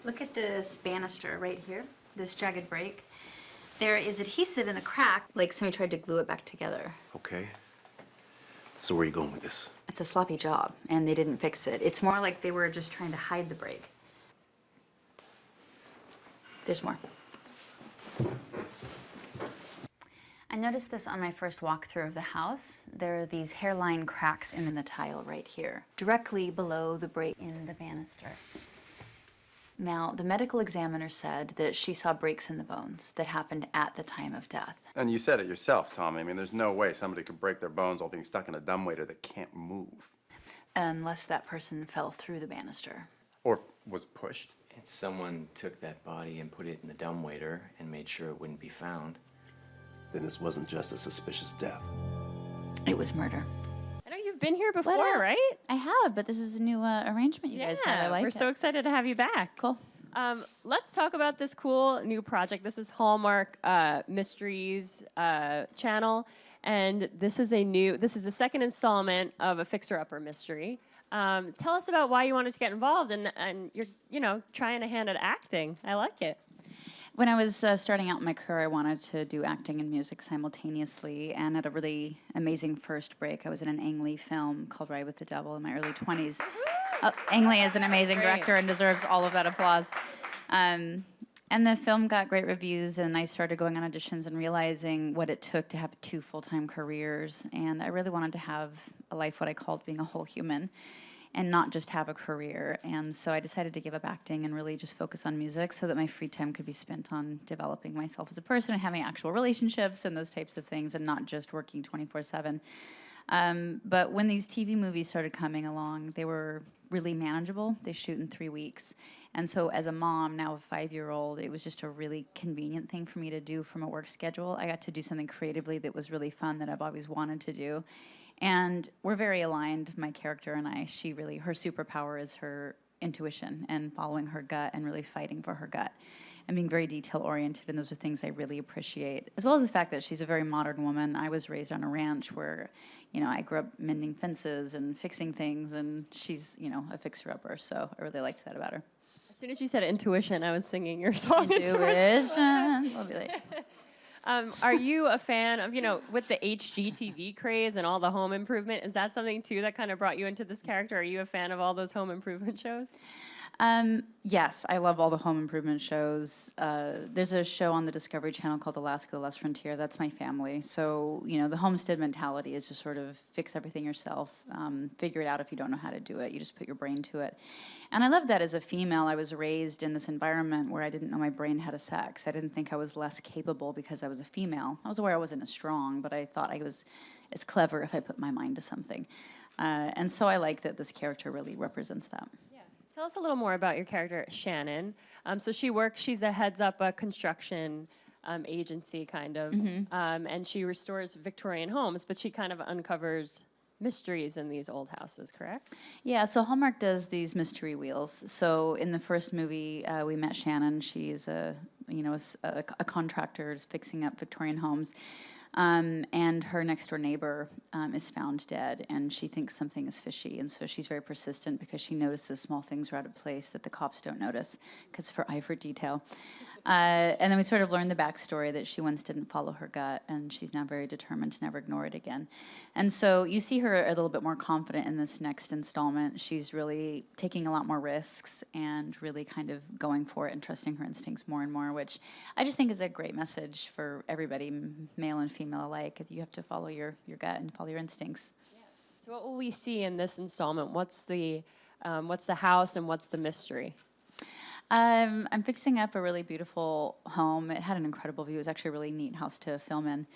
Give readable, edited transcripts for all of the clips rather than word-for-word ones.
Look at this banister right here, this jagged break. There is adhesive in the crack, like somebody tried to glue it back together. Okay. So where are you going with this? It's a sloppy job, and they didn't fix it. It's more like they were just trying to hide the break. There's more. I noticed this on my first walkthrough of the house. There are these hairline cracks in the tile right here, directly below the break in the banister. Now, the medical examiner said that she saw breaks in the bones that happened at the time of death. And you said it yourself, Tommy. I mean, there's no way somebody could break their bones while being stuck in a dumbwaiter that can't move. Unless that person fell through the banister. Or was pushed. And someone took that body and put it in the dumbwaiter and made sure it wouldn't be found. Then this wasn't just a suspicious death. It was murder. I know you've been here before, right? I have, but this is a new arrangement you guys have. I like we're it. so excited to have you back. Cool. Let's talk about this cool new project. This is Hallmark Mysteries channel, and this is the second installment of a fixer-upper mystery. Tell us about why you wanted to get involved, and you're trying a hand at acting. I like it. When I was starting out in my career, I wanted to do acting and music simultaneously, and at a really amazing first break, I was in an Ang Lee film called Ride with the Devil in my early 20s. Ang Lee is an amazing director and deserves all of that applause. And the film got great reviews, and I started going on auditions and realizing what it took to have 2 full-time careers, and I really wanted to have a life what I called being a whole human, and not just have a career. And so I decided to give up acting and really just focus on music so that my free time could be spent on developing myself as a person and having actual relationships and those types of things, and not just working 24/7. But when these TV movies started coming along, they were really manageable. They shoot in 3 weeks. And so as a mom, now a 5-year-old, it was just a really convenient thing for me to do from a work schedule. I got to do something creatively that was really fun that I've always wanted to do. And we're very aligned, my character and I. Her superpower is her intuition and following her gut and really fighting for her gut and being very detail-oriented, and those are things I really appreciate. As well as the fact that she's a very modern woman. I was raised on a ranch where, I grew up mending fences and fixing things, and she's, a fixer-upper, so I really liked that about her. As soon as you said intuition, I was singing your song. Intuition. We'll be like... Are you a fan of, with the HGTV craze and all the home improvement, is that something, too, that kind of brought you into this character? Are you a fan of all those home improvement shows? Yes, I love all the home improvement shows. There's a show on the Discovery Channel called Alaska: The Last Frontier. That's my family. So, the homestead mentality is just sort of fix everything yourself, figure it out if you don't know how to do it. You just put your brain to it. And I love that as a female. I was raised in this environment where I didn't know my brain had a sex. I didn't think I was less capable because I was a female. I was aware I wasn't as strong, but I thought I was as clever if I put my mind to something. And so I like that this character really represents that. Tell us a little more about your character, Shannon. So she's a heads up a construction agency, kind of, and she restores Victorian homes, but she kind of uncovers mysteries in these old houses, correct? Yeah, so Hallmark does these mystery wheels. So in the first movie, we met Shannon. She's a contractor fixing up Victorian homes. And her next door neighbor is found dead, and she thinks something is fishy, and so she's very persistent because she notices small things are out of place that the cops don't notice because for eye for detail. And then we sort of learn the backstory that she once didn't follow her gut, and she's now very determined to never ignore it again. And so you see her a little bit more confident in this next installment. She's really taking a lot more risks and really kind of going for it and trusting her instincts more and more, which I just think is a great message for everybody, male and female alike. You have to follow your gut and follow your instincts. Yeah. So what will we see in this installment? What's the house and what's the mystery? I'm fixing up a really beautiful home. It had an incredible view. It was actually a really neat house to film in.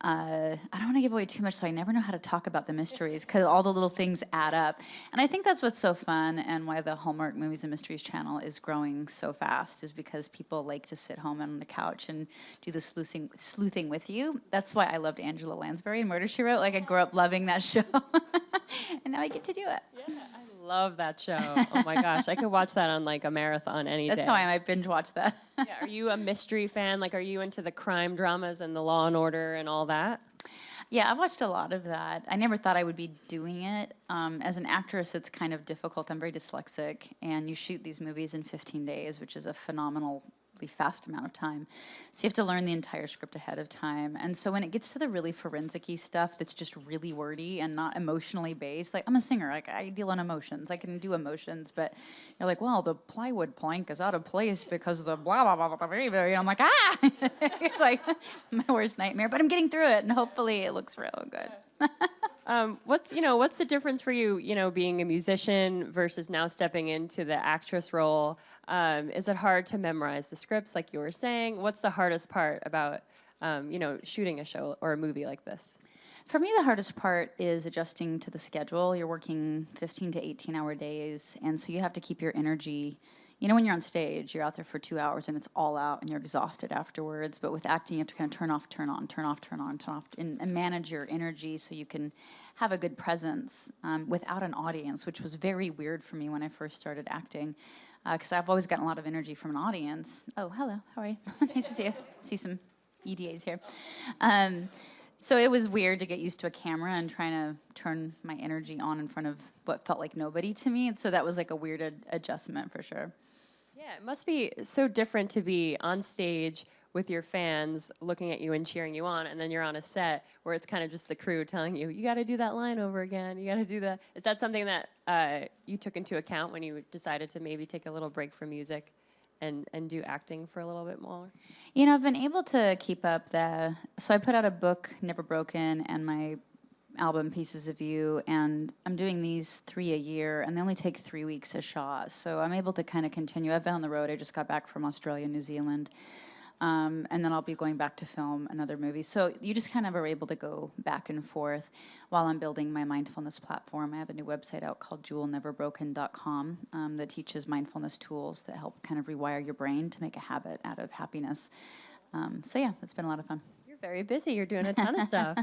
I don't want to give away too much, so I never know how to talk about the mysteries because all the little things add up. And I think that's what's so fun and why the Hallmark Movies and Mysteries channel is growing so fast is because people like to sit home on the couch and do the sleuthing with you. That's why I loved Angela Lansbury in Murder, She Wrote. Like, I grew up loving that show, and now I get to do it. Yeah, I love that show. Oh my gosh, I could watch that on like a marathon any day. That's how I might binge watch that. Yeah, are you a mystery fan? Like, are you into the crime dramas and the Law and Order and all that? Yeah, I've watched a lot of that. I never thought I would be doing it. As an actress, it's kind of difficult. I'm very dyslexic, and you shoot these movies in 15 days, which is a phenomenally fast amount of time. So you have to learn the entire script ahead of time. And so when it gets to the really forensic-y stuff that's just really wordy and not emotionally based, like I'm a singer, like I deal in emotions. I can do emotions, but you're like, well, the plywood plank is out of place because of the blah, blah, blah, blah, blah, blah. And I'm like, ah! It's like my worst nightmare, but I'm getting through it, and hopefully it looks real good. What's the difference for you, being a musician versus now stepping into the actress role? Is it hard to memorize the scripts like you were saying? What's the hardest part about, shooting a show or a movie like this? For me, the hardest part is adjusting to the schedule. You're working 15 to 18-hour days, and so you have to keep your energy. When you're on stage, you're out there for 2 hours and it's all out and you're exhausted afterwards. But with acting, you have to kind of turn off, turn on, turn off, turn on, turn off, and manage your energy so you can have a good presence without an audience, which was very weird for me when I first started acting, because I've always gotten a lot of energy from an audience. Oh, hello, how are you? Nice to see you. See some EDAs here. So it was weird to get used to a camera and trying to turn my energy on in front of what felt like nobody to me. So that was like a weird adjustment for sure. Yeah, it must be so different to be on stage with your fans looking at you and cheering you on, and then you're on a set where it's kind of just the crew telling you, you got to do that line over again, you got to do that. Is that something that you took into account when you decided to maybe take a little break from music and do acting for a little bit more? I've been able to keep up so I put out a book, Never Broken, and my album Pieces of You, and I'm doing these 3 a year, and they only take 3 weeks a shot, so I'm able to kind of continue. I've been on the road. I just got back from Australia, New Zealand, and then I'll be going back to film another movie. So you just kind of are able to go back and forth while I'm building my mindfulness platform. I have a new website out called jewelneverbroken.com that teaches mindfulness tools that help kind of rewire your brain to make a habit out of happiness. So yeah, it's been a lot of fun. Very busy. You're doing a ton of stuff.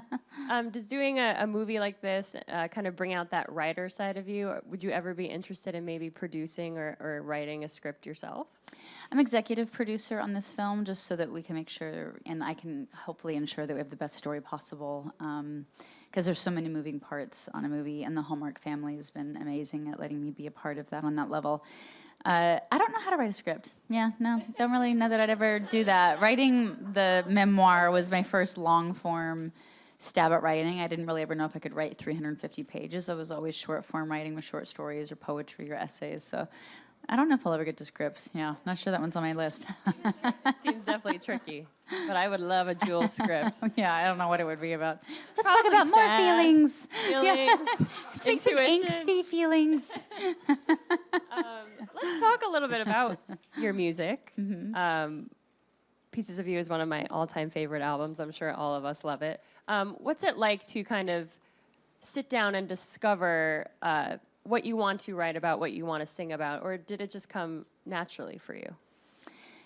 Does doing a movie like this kind of bring out that writer side of you? Or would you ever be interested in maybe producing or writing a script yourself? I'm executive producer on this film just so that we can make sure, and I can hopefully ensure that we have the best story possible, because there's so many moving parts on a movie, and the Hallmark family has been amazing at letting me be a part of that on that level. I don't know how to write a script. Yeah, no, don't really know that I'd ever do that. Writing the memoir was my first long-form stab at writing. I didn't really ever know if I could write 350 pages. I was always short-form writing with short stories or poetry or essays. So I don't know if I'll ever get to scripts. Yeah, not sure that one's on my list. Seems definitely tricky, but I would love a Jewel script. Yeah, I don't know what it would be about. Let's Probably talk about more sad feelings. Feelings, Yeah. Let's make some intuition. angsty feelings. Let's talk a little bit about your music. Pieces of You is one of my all-time favorite albums. I'm sure all of us love it. What's it like to kind of sit down and discover what you want to write about, what you want to sing about, or did it just come naturally for you?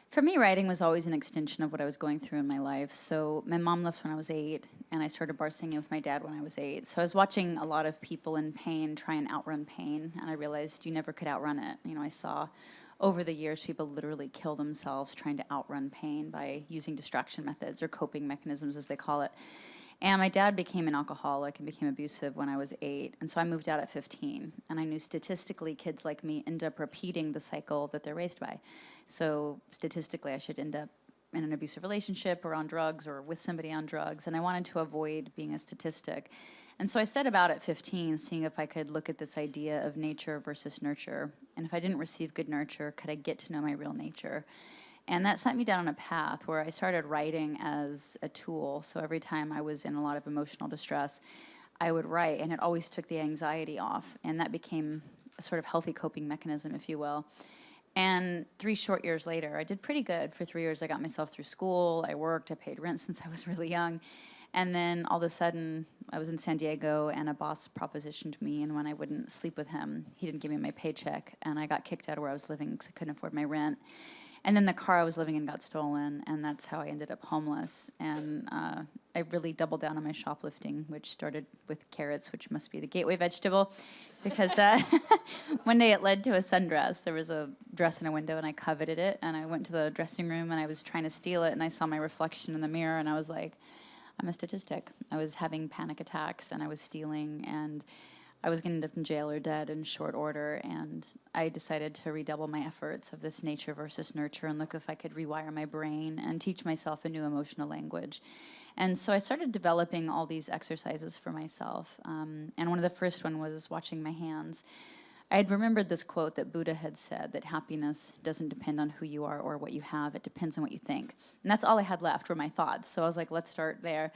For me, writing was always an extension of what I was going through in my life. So my mom left when I was 8, and I started bar singing with my dad when I was 8. So I was watching a lot of people in pain try and outrun pain, and I realized you never could outrun it. I saw over the years people literally kill themselves trying to outrun pain by using distraction methods or coping mechanisms, as they call it. And my dad became an alcoholic and became abusive when I was 8. And so I moved out at 15. And I knew statistically kids like me end up repeating the cycle that they're raised by. So statistically I should end up in an abusive relationship or on drugs or with somebody on drugs. And I wanted to avoid being a statistic. And so I set about at 15 seeing if I could look at this idea of nature versus nurture. And if I didn't receive good nurture, could I get to know my real nature? And that sent me down on a path where I started writing as a tool. So every time I was in a lot of emotional distress, I would write, and it always took the anxiety off. And that became a sort of healthy coping mechanism, if you will. And 3 short years later, I did pretty good. For 3 years, I got myself through school. I worked. I paid rent since I was really young. And then all of a sudden, I was in San Diego, and a boss propositioned me. And when I wouldn't sleep with him, he didn't give me my paycheck. And I got kicked out of where I was living because I couldn't afford my rent. And then the car I was living in got stolen, and that's how I ended up homeless. And I really doubled down on my shoplifting, which started with carrots, which must be the gateway vegetable, because one day it led to a sundress. There was a dress in a window, and I coveted it. And I went to the dressing room, and I was trying to steal it, and I saw my reflection in the mirror, and I was like, I'm a statistic. I was having panic attacks and I was stealing and I was going to end up in jail or dead in short order, and I decided to redouble my efforts of this nature versus nurture and look if I could rewire my brain and teach myself a new emotional language. And so I started developing all these exercises for myself, and one of the first one was watching my hands. I had remembered this quote that Buddha had said, that happiness doesn't depend on who you are or what you have, it depends on what you think. And that's all I had left were my thoughts. So I was like, let's start there.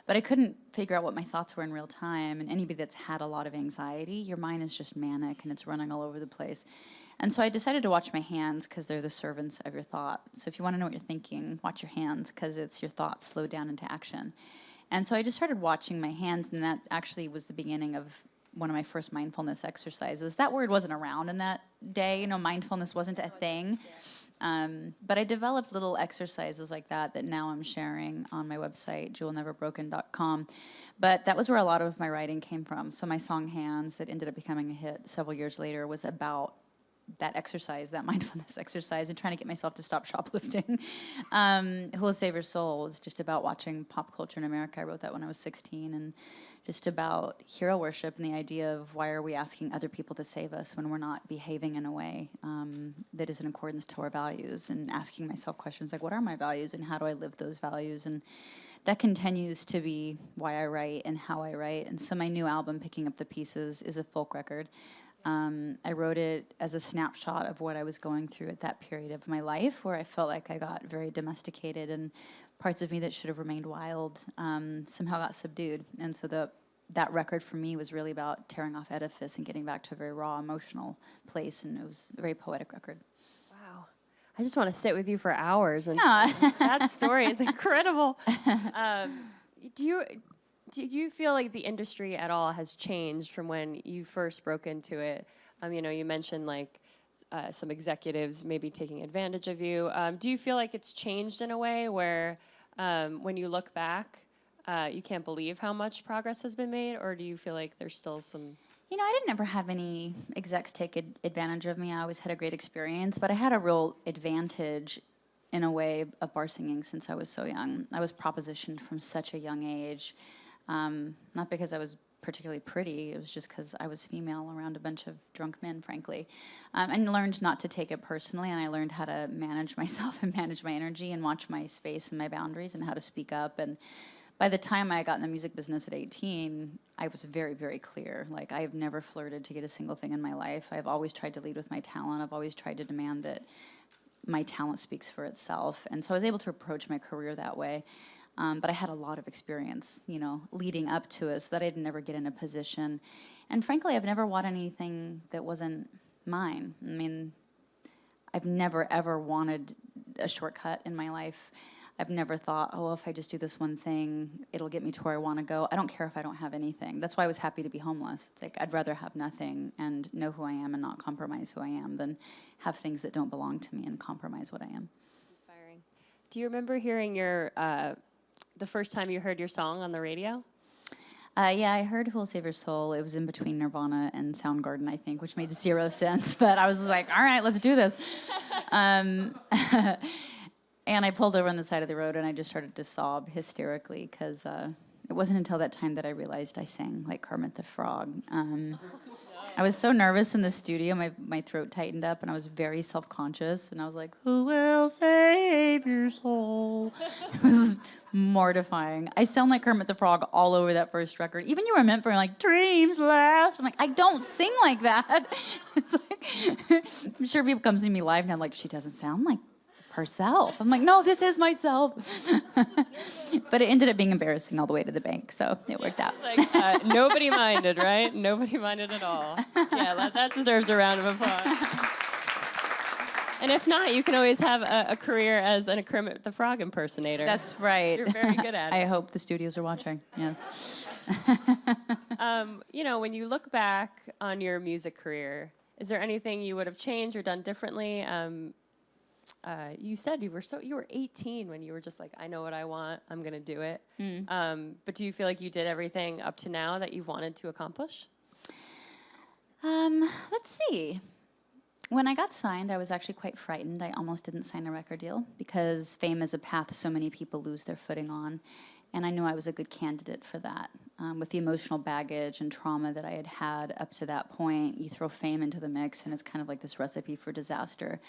But I couldn't figure out what my thoughts were in real time. And anybody that's had a lot of anxiety, your mind is just manic and it's running all over the place. And so I decided to watch my hands because they're the servants of your thought. So if you want to know what you're thinking, watch your hands because it's your thoughts slowed down into action. And so I just started watching my hands, and that actually was the beginning of one of my first mindfulness exercises. That word wasn't around in that day. You know, mindfulness wasn't a thing. But I developed little exercises like that now I'm sharing on my website, jewelneverbroken.com. But that was where a lot of my writing came from. So my song Hands, that ended up becoming a hit several years later, was about that exercise, that mindfulness exercise, and trying to get myself to stop shoplifting. Who Will Save Your Soul was just about watching pop culture in America. I wrote that when I was 16, and just about hero worship and the idea of why are we asking other people to save us when we're not behaving in a way that is in accordance to our values, and asking myself questions like, what are my values and how do I live those values? And that continues to be why I write and how I write. And so my new album, Picking Up the Pieces, is a folk record. I wrote it as a snapshot of what I was going through at that period of my life, where I felt like I got very domesticated and parts of me that should have remained wild somehow got subdued. And so that record for me was really about tearing off edifice and getting back to a very raw emotional place, and it was a very poetic record. Wow. I just want to sit with you for hours, and Yeah. that story is incredible. Do you feel like the industry at all has changed from when you first broke into it? You know, you mentioned like some executives maybe taking advantage of you. Do you feel like it's changed in a way where when you look back, you can't believe how much progress has been made, or do you feel like there's still some... You know, I didn't ever have any execs take advantage of me. I always had a great experience, but I had a real advantage in a way of bar singing since I was so young. I was propositioned from such a young age. Not because I was particularly pretty, it was just because I was female around a bunch of drunk men, frankly. And learned not to take it personally, and I learned how to manage myself and manage my energy and watch my space and my boundaries and how to speak up. And by the time I got in the music business at 18, I was very, very clear. Like, I have never flirted to get a single thing in my life. I've always tried to lead with my talent. I've always tried to demand that my talent speaks for itself. And so I was able to approach my career that way. But I had a lot of experience, you know, leading up to it, so that I'd never get in a position. And frankly, I've never wanted anything that wasn't mine. I mean, I've never, ever wanted a shortcut in my life. I've never thought, oh, well, if I just do this one thing, it'll get me to where I want to go. I don't care if I don't have anything. That's why I was happy to be homeless. It's like, I'd rather have nothing and know who I am and not compromise who I am than have things that don't belong to me and compromise what I am. Inspiring. Do you remember hearing your... the first time you heard your song on the radio? Yeah, I heard Who Will Save Your Soul. It was in between Nirvana and Soundgarden, I think, which made zero sense. But I was like, all right, let's do this. And I pulled over on the side of the road, and I just started to sob hysterically because it wasn't until that time that I realized I sang like Kermit the Frog. I was so nervous in the studio, my throat tightened up, and I was very self-conscious, and I was like, who will save your soul? It was mortifying. I sound like Kermit the Frog all over that first record. Even You Were Meant For, like, dreams last. I'm like, I don't sing like that. It's like, I'm sure people come see me live now, like, she doesn't sound like herself. I'm like, no, this is myself. But it ended up being embarrassing all the way to the bank, so it worked out. It's like, nobody minded, right? Nobody minded at all. Yeah, that deserves a round of applause. And if not, you can always have a career as a Kermit the Frog impersonator. That's right. You're very good at it. I hope the studios are watching, yes. You know, when you look back on your music career, is there anything you would have changed or done differently? You said you were 18 when you were just like, I know what I want, I'm gonna do it. But do you feel like you did everything up to now that you've wanted to accomplish? Let's see. When I got signed, I was actually quite frightened. I almost didn't sign a record deal because fame is a path so many people lose their footing on. And I knew I was a good candidate for that. With the emotional baggage and trauma that I had had up to that point, you throw fame into the mix, and it's kind of like this recipe for disaster.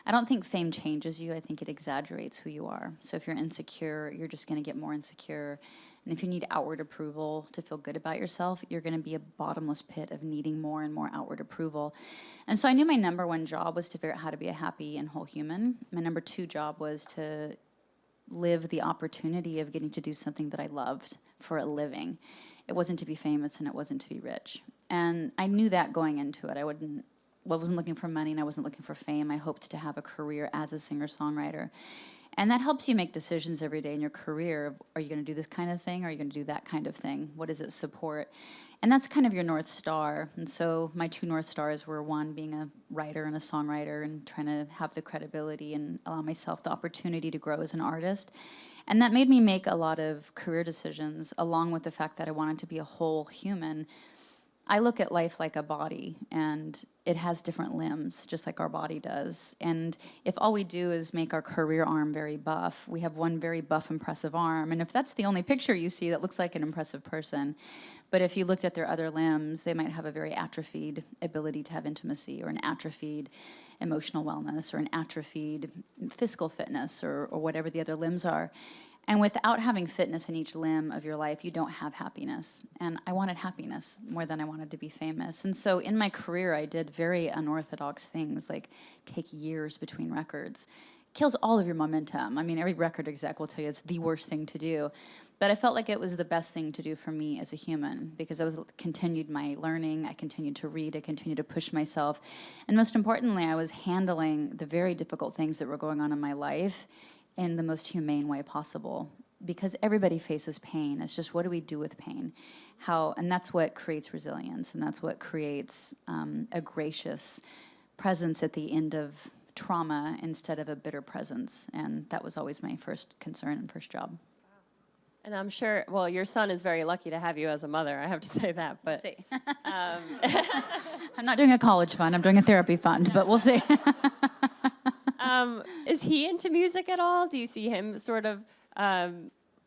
I don't think fame changes you. I think it exaggerates who you are. So if you're insecure, you're just going to get more insecure. And if you need outward approval to feel good about yourself, you're going to be a bottomless pit of needing more and more outward approval. And so I knew my number one job was to figure out how to be a happy and whole human. My number two job was to live the opportunity of getting to do something that I loved for a living. It wasn't to be famous and it wasn't to be rich. And I knew that going into it. I wasn't looking for money and I wasn't looking for fame. I hoped to have a career as a singer-songwriter. And that helps you make decisions every day in your career of, are you going to do this kind of thing? Or are you going to do that kind of thing? What does it support? And that's kind of your North Star. And so my two North Stars were, one, being a writer and a songwriter and trying to have the credibility and allow myself the opportunity to grow as an artist. And that made me make a lot of career decisions, along with the fact that I wanted to be a whole human. I look at life like a body, and it has different limbs, just like our body does. And if all we do is make our career arm very buff, we have one very buff, impressive arm. And if that's the only picture you see, that looks like an impressive person. But if you looked at their other limbs, they might have a very atrophied ability to have intimacy, or an atrophied emotional wellness, or an atrophied physical fitness, or whatever the other limbs are. And without having fitness in each limb of your life, you don't have happiness. And I wanted happiness more than I wanted to be famous. And so in my career, I did very unorthodox things, like take years between records. Kills all of your momentum. I mean, every record exec will tell you it's the worst thing to do. But I felt like it was the best thing to do for me as a human, because I continued my learning, I continued to read, I continued to push myself. And most importantly, I was handling the very difficult things that were going on in my life in the most humane way possible, because everybody faces pain. It's just, what do we do with pain? And that's what creates resilience, and that's what creates a gracious presence at the end of trauma instead of a bitter presence. And that was always my first concern and first job. And I'm sure, well, your son is very lucky to have you as a mother, I have to say that. But See. I'm not doing a college fund, I'm doing a therapy fund, but we'll see. Is he into music at all? Do you see him sort of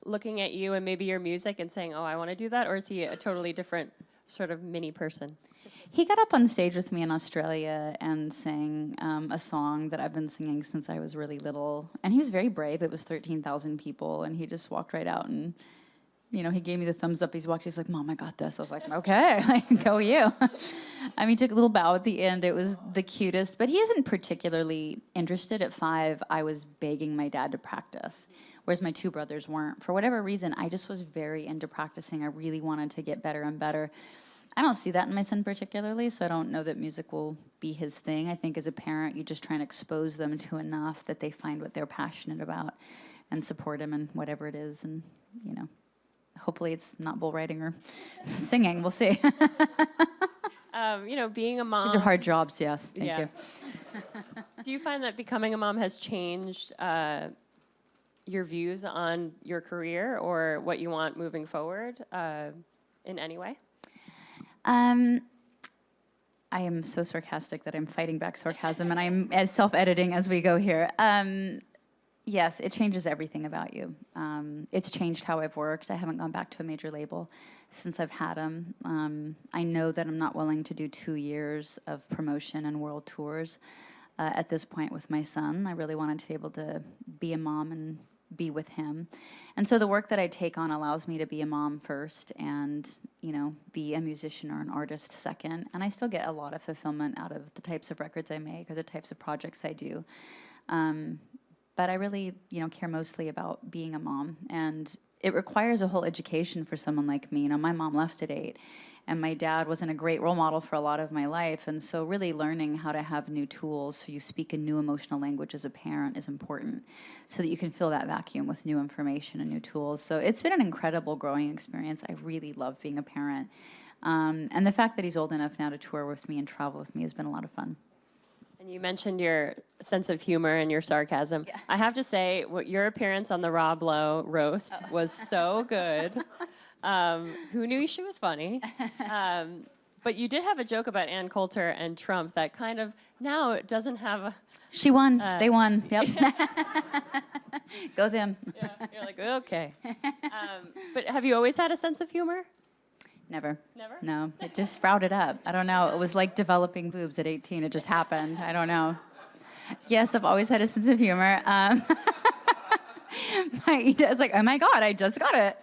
looking at you and maybe your music and saying, oh, I want to do that? Or is he a totally different sort of mini person? He got up on stage with me in Australia and sang a song that I've been singing since I was really little. And he was very brave. It was 13,000 people, and he just walked right out and, you know, he gave me the thumbs up. He's like, Mom, I got this. I was like, okay, go you. I mean, he took a little bow at the end. It was the cutest. But he isn't particularly interested. At 5, I was begging my dad to practice, whereas my two brothers weren't. For whatever reason, I just was very into practicing. I really wanted to get better and better. I don't see that in my son particularly, so I don't know that music will be his thing. I think as a parent, you just try and expose them to enough that they find what they're passionate about and support him in whatever it is. And, you know, hopefully it's not bull riding or singing. We'll see. You know, being a mom. These are hard jobs, yes. Thank you. Do you find that becoming a mom has changed your views on your career or what you want moving forward in any way? I am so sarcastic that I'm fighting back sarcasm, and I'm self-editing as we go here. Yes, it changes everything about you. It's changed how I've worked. I haven't gone back to a major label since I've had them. I know that I'm not willing to do 2 years of promotion and world tours at this point with my son. I really wanted to be able to be a mom and be with him. And so the work that I take on allows me to be a mom first and, you know, be a musician or an artist second. And I still get a lot of fulfillment out of the types of records I make or the types of projects I do. But I really, you know, care mostly about being a mom. And it requires a whole education for someone like me. You know, my mom left at 8. And my dad wasn't a great role model for a lot of my life. And so really learning how to have new tools so you speak a new emotional language as a parent is important so that you can fill that vacuum with new information and new tools. So it's been an incredible growing experience. I really love being a parent. And the fact that he's old enough now to tour with me and travel with me has been a lot of fun. And you mentioned your sense of humor and your sarcasm. Yeah. I have to say, your appearance on the Rob Lowe roast was so good. Who knew she was funny? But you did have a joke about Ann Coulter and Trump that kind of now it doesn't have a... She won. They won. Yep. Go them. Yeah. You're like, okay. But have you always had a sense of humor? Never. Never? No, it just sprouted up. I don't know. It was like developing boobs at 18. It just happened. I don't know. Yes, I've always had a sense of humor. My dad's like, oh my God, I just got it.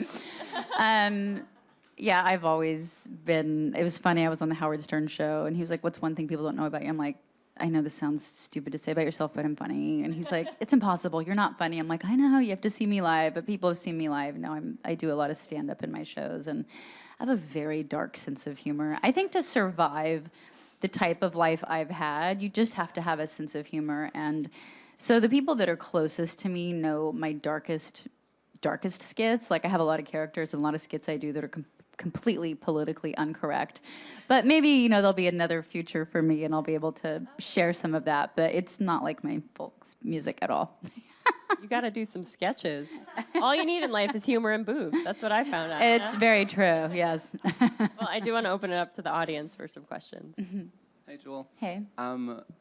Yeah, I've always been, it was funny, I was on the Howard Stern show, and he was like, what's one thing people don't know about you? I'm like, I know this sounds stupid to say about yourself, but I'm funny. And he's like, it's impossible, you're not funny. I'm like, I know, you have to see me live, but people have seen me live. Now I do a lot of stand-up in my shows, and I have a very dark sense of humor. I think to survive the type of life I've had, you just have to have a sense of humor. And so the people that are closest to me know my darkest skits. Like, I have a lot of characters and a lot of skits I do that are completely politically incorrect. But maybe, you know, there'll be another future for me and I'll be able to share some of that. But it's not like my folk music at all. You got to do some sketches. All you need in life is humor and boobs. That's what I found out. It's very true, yes. Well, I do want to open it up to the audience for some questions. Hey, Jewel. Hey.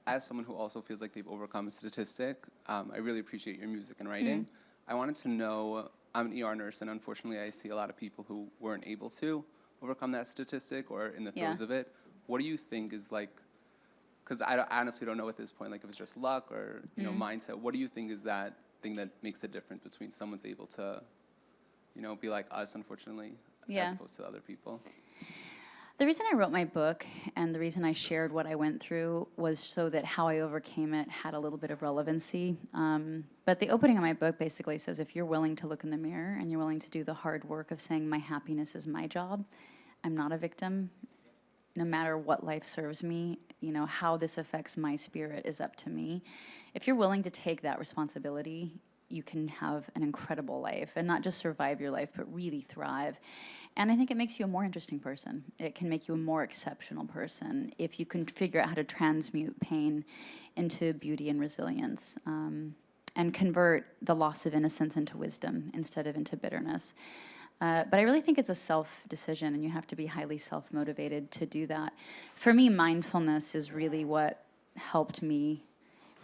As someone who also feels like they've overcome a statistic, I really appreciate your music and writing. I wanted to know, I'm an ER nurse, and unfortunately I see a lot of people who weren't able to overcome that statistic or in the throes of it. What do you think is like, because I honestly don't know at this point, like if it's just luck or you know mindset, what do you think is that thing that makes the difference between someone's able to, you know, be like us, unfortunately, as opposed to other people? The reason I wrote my book and the reason I shared what I went through was so that how I overcame it had a little bit of relevancy. But the opening of my book basically says, if you're willing to look in the mirror and you're willing to do the hard work of saying my happiness is my job, I'm not a victim. No matter what life serves me, you know, how this affects my spirit is up to me. If you're willing to take that responsibility, you can have an incredible life and not just survive your life, but really thrive. And I think it makes you a more interesting person. It can make you a more exceptional person if you can figure out how to transmute pain into beauty and resilience, and convert the loss of innocence into wisdom instead of into bitterness. But I really think it's a self-decision, and you have to be highly self-motivated to do that. For me, mindfulness is really what helped me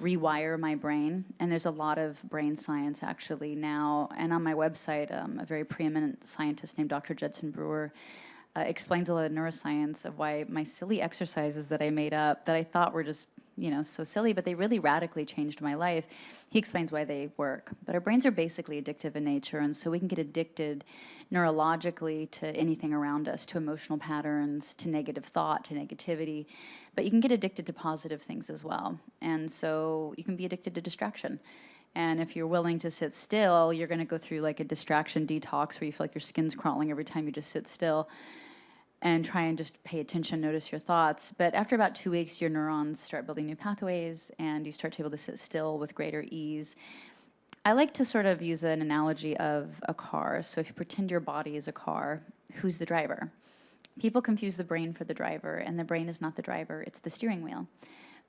rewire my brain. And there's a lot of brain science actually now. And on my website, a very preeminent scientist named Dr. Judson Brewer explains a lot of neuroscience of why my silly exercises that I made up that I thought were just, you know, so silly, but they really radically changed my life. He explains why they work. But our brains are basically addictive in nature, and so we can get addicted neurologically to anything around us, to emotional patterns, to negative thought, to negativity. But you can get addicted to positive things as well. And so you can be addicted to distraction. And if you're willing to sit still, you're going to go through like a distraction detox where you feel like your skin's crawling every time you just sit still, and try and just pay attention, notice your thoughts. But after about 2 weeks, your neurons start building new pathways, and you start to be able to sit still with greater ease. I like to sort of use an analogy of a car. So if you pretend your body is a car, who's the driver? People confuse the brain for the driver, and the brain is not the driver, it's the steering wheel.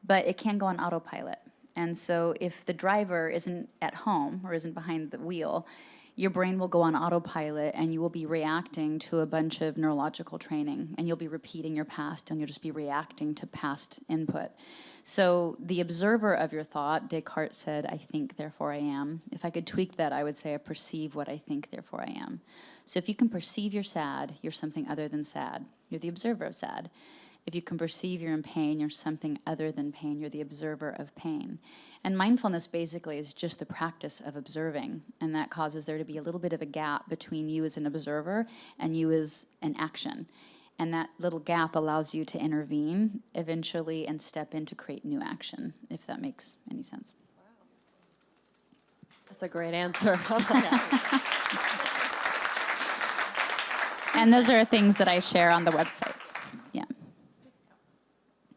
But it can go on autopilot. And so if the driver isn't at home or isn't behind the wheel, your brain will go on autopilot and you will be reacting to a bunch of neurological training, and you'll be repeating your past and you'll just be reacting to past input. So the observer of your thought, Descartes said, I think, therefore I am. If I could tweak that, I would say I perceive what I think, therefore I am. So if you can perceive you're sad, you're something other than sad. You're the observer of sad. If you can perceive you're in pain, you're something other than pain. You're the observer of pain. And mindfulness basically is just the practice of observing. And that causes there to be a little bit of a gap between you as an observer and you as an action. And that little gap allows you to intervene eventually and step in to create new action, if that makes any sense. That's a great answer. And those are things that I share on the website. Yeah.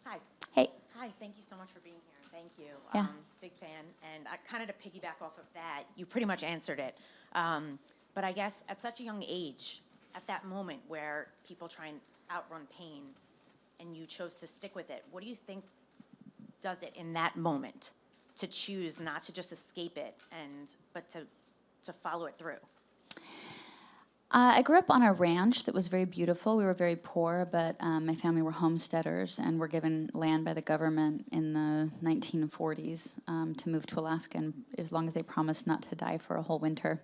Hi. Hey. Hi, thank you so much for being here. Thank you. Yeah. Big fan. And kind of to piggyback off of that, you pretty much answered it. But I guess at such a young age, at that moment where people try and outrun pain and you chose to stick with it, what do you think does it in that moment to choose not to just escape it but to follow it through? I grew up on a ranch that was very beautiful. We were very poor, but my family were homesteaders and were given land by the government in the 1940s to move to Alaska, and as long as they promised not to die for a whole winter.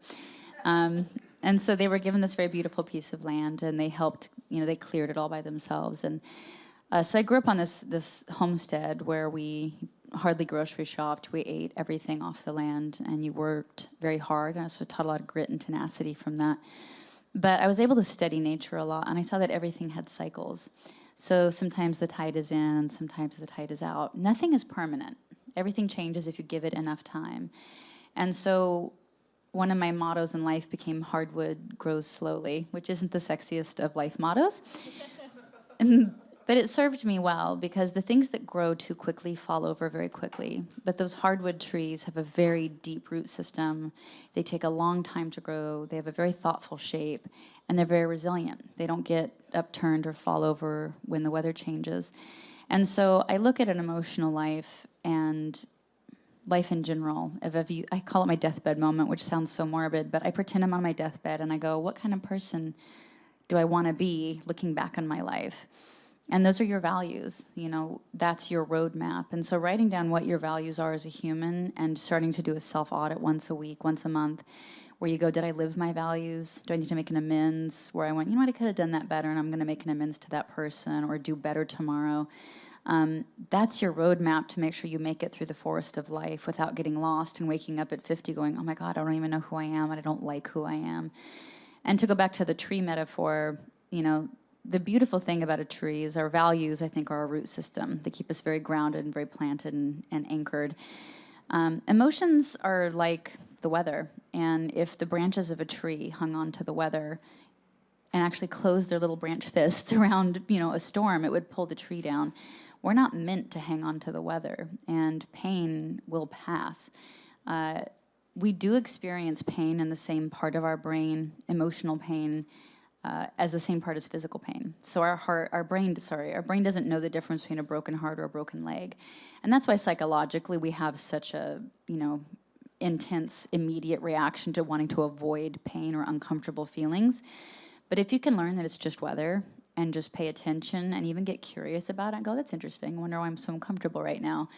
And so they were given this very beautiful piece of land, and they helped, they cleared it all by themselves. And so I grew up on this homestead where we hardly grocery shopped. We ate everything off the land, and you worked very hard. And I also taught a lot of grit and tenacity from that. But I was able to study nature a lot, and I saw that everything had cycles. So sometimes the tide is in, and sometimes the tide is out. Nothing is permanent. Everything changes if you give it enough time. And so one of my mottos in life became hardwood grows slowly, which isn't the sexiest of life mottos. But it served me well, because the things that grow too quickly fall over very quickly. But those hardwood trees have a very deep root system. They take a long time to grow. They have a very thoughtful shape, and they're very resilient. They don't get upturned or fall over when the weather changes. And so I look at an emotional life and life in general. I call it my deathbed moment, which sounds so morbid, but I pretend I'm on my deathbed and I go, what kind of person do I want to be looking back on my life? And those are your values, that's your roadmap. And so writing down what your values are as a human and starting to do a self-audit once a week, once a month, where you go, did I live my values? Do I need to make an amends? Where I went, I could have done that better, and I'm going to make an amends to that person, or do better tomorrow. That's your roadmap to make sure you make it through the forest of life without getting lost and waking up at 50 going, oh my God, I don't even know who I am, and I don't like who I am. And to go back to the tree metaphor, the beautiful thing about a tree is our values, I think, are our root system. They keep us very grounded and very planted and anchored. Emotions are like the weather. And if the branches of a tree hung on to the weather and actually closed their little branch fists around, a storm, it would pull the tree down. We're not meant to hang on to the weather, and pain will pass. We do experience pain in the same part of our brain, emotional pain, as the same part as physical pain. So our brain doesn't know the difference between a broken heart or a broken leg. And that's why psychologically we have such a, intense, immediate reaction to wanting to avoid pain or uncomfortable feelings. But if you can learn that it's just weather and just pay attention and even get curious about it and go, that's interesting, I wonder why I'm so uncomfortable right now.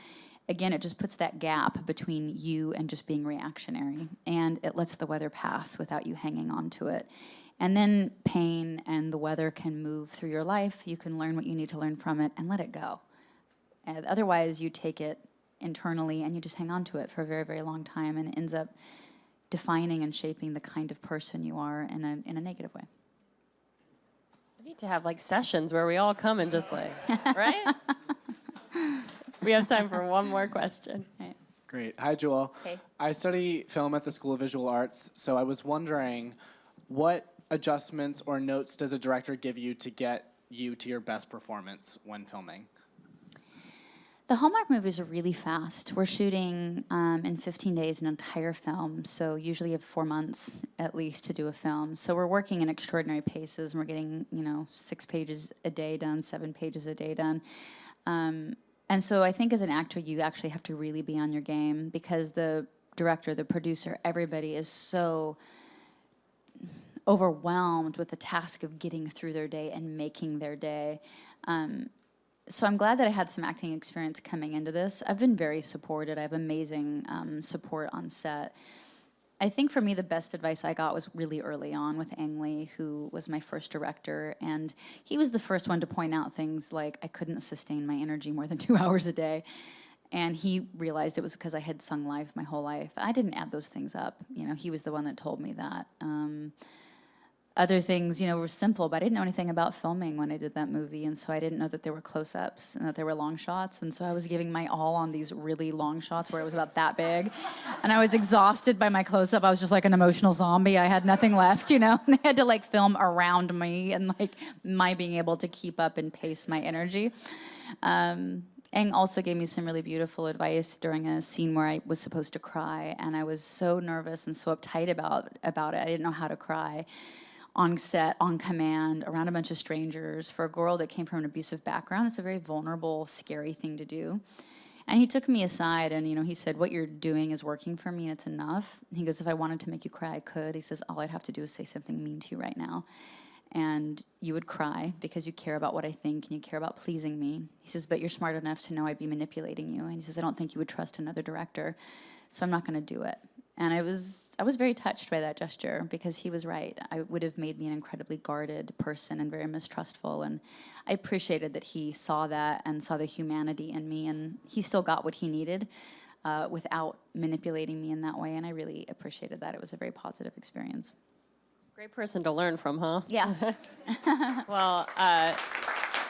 Again, it just puts that gap between you and just being reactionary. And it lets the weather pass without you hanging on to it. And then pain and the weather can move through your life. You can learn what you need to learn from it and let it go. And otherwise, you take it internally and you just hang on to it for a very, very long time, and it ends up defining and shaping the kind of person you are in a negative way. We need to have sessions where we all come and just right? We have time for one more question. Right. Great. Hi, Jewel. Hey. I study film at the School of Visual Arts, so I was wondering, what adjustments or notes does a director give you to get you to your best performance when filming? The Hallmark movies are really fast. We're shooting in 15 days an entire film, so usually you have 4 months at least to do a film. So we're working in extraordinary paces, and we're getting 6 pages a day done, 7 pages a day done. And so I think as an actor, you actually have to really be on your game, because the director, the producer, everybody is so overwhelmed with the task of getting through their day and making their day. So I'm glad that I had some acting experience coming into this. I've been very supported. I have amazing support on set. I think for me, the best advice I got was really early on with Ang Lee, who was my first director. And he was the first one to point out things like I couldn't sustain my energy more than 2 hours a day. And he realized it was because I had sung live my whole life. I didn't add those things up. He was the one that told me that. Other things, were simple, but I didn't know anything about filming when I did that movie, and so I didn't know that there were close-ups and that there were long shots, and so I was giving my all on these really long shots where it was about that big, and I was exhausted by my close-up. I was just like an emotional zombie. I had nothing left, and they had to film around me and my being able to keep up and pace my energy. Ang also gave me some really beautiful advice during a scene where I was supposed to cry, and I was so nervous and so uptight about it. I didn't know how to cry. On set, on command, around a bunch of strangers. For a girl that came from an abusive background, it's a very vulnerable, scary thing to do. And he took me aside and, he said, what you're doing is working for me and it's enough. He goes, if I wanted to make you cry, I could. He says, all I'd have to do is say something mean to you right now. And you would cry because you care about what I think and you care about pleasing me. He says, but you're smart enough to know I'd be manipulating you. And he says, I don't think you would trust another director, so I'm not going to do it. And I was very touched by that gesture because he was right. I would have made me an incredibly guarded person and very mistrustful. And I appreciated that he saw that and saw the humanity in me. And he still got what he needed without manipulating me in that way. And I really appreciated that. It was a very positive experience. Great person to learn from, huh? Yeah. Well,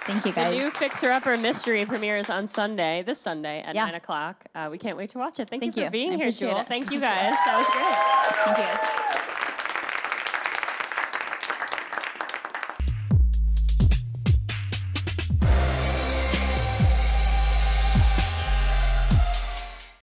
Thank you, the guys. new Fixer Upper Mystery premieres on Sunday, this Sunday at 9 o'clock. We can't wait to watch it. Thank you Thank for being I here, appreciate Jewel. it. Thank you, guys. That was great. Thank you, guys.